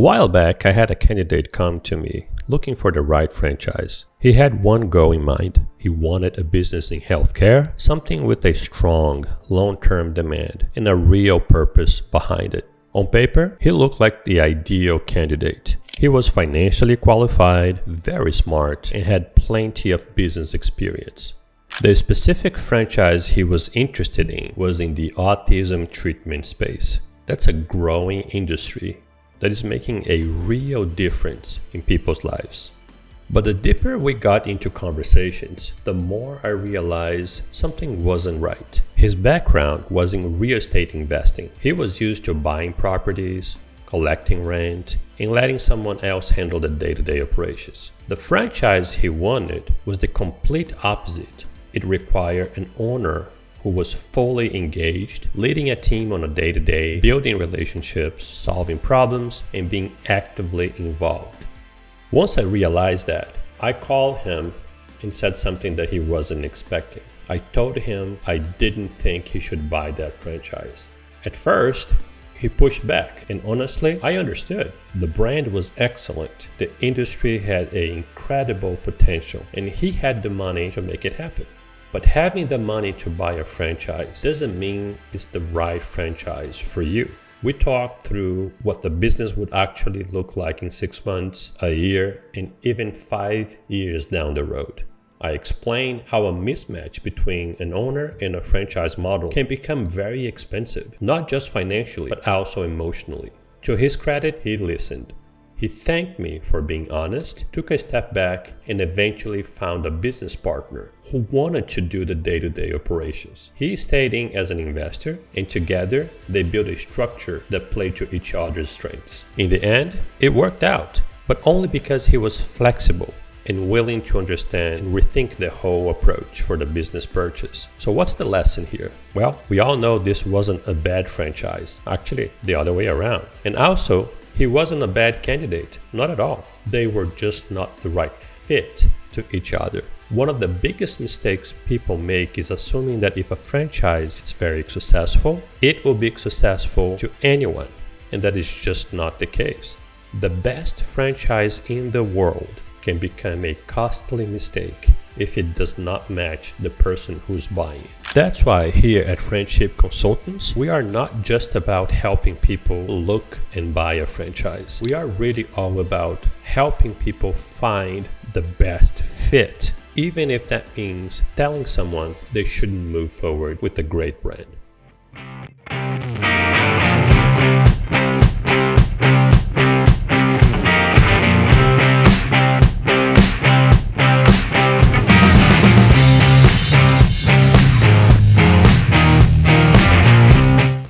A while back, I had a candidate come to me looking for the right franchise. He had one goal in mind. He wanted a business in healthcare, something with a strong, long-term demand and a real purpose behind it. On paper, he looked like the ideal candidate. He was financially qualified, very smart, and had plenty of business experience. The specific franchise he was interested in was in the autism treatment space. That's a growing industry that is making a real difference in people's lives. But the deeper we got into conversations, the more I realized something wasn't right. His background was in real estate investing. He was used to buying properties, collecting rent, and letting someone else handle the day-to-day operations. The franchise he wanted was the complete opposite. It required an owner who was fully engaged, leading a team on a day-to-day, building relationships, solving problems, and being actively involved. Once I realized that, I called him and said something that he wasn't expecting. I told him I didn't think he should buy that franchise. At first, he pushed back, and honestly, I understood. The brand was excellent, the industry had an incredible potential, and he had the money to make it happen. But having the money to buy a franchise doesn't mean it's the right franchise for you. We talked through what the business would actually look like in 6 months, a year, and even 5 years down the road. I explained how a mismatch between an owner and a franchise model can become very expensive, not just financially, but also emotionally. To his credit, he listened. He thanked me for being honest, took a step back, and eventually found a business partner who wanted to do the day-to-day operations. He stayed in as an investor, and together they built a structure that played to each other's strengths. In the end, it worked out, but only because he was flexible and willing to understand and rethink the whole approach for the business purchase. So what's the lesson here? Well, we all know this wasn't a bad franchise. Actually, the other way around. And also, he wasn't a bad candidate, not at all. They were just not the right fit to each other. One of the biggest mistakes people make is assuming that if a franchise is very successful, it will be successful to anyone, and that is just not the case. The best franchise in the world can become a costly mistake if it does not match the person who's buying it. That's why here at Friendship Consultants, we are not just about helping people look and buy a franchise. We are really all about helping people find the best fit, even if that means telling someone they shouldn't move forward with a great brand.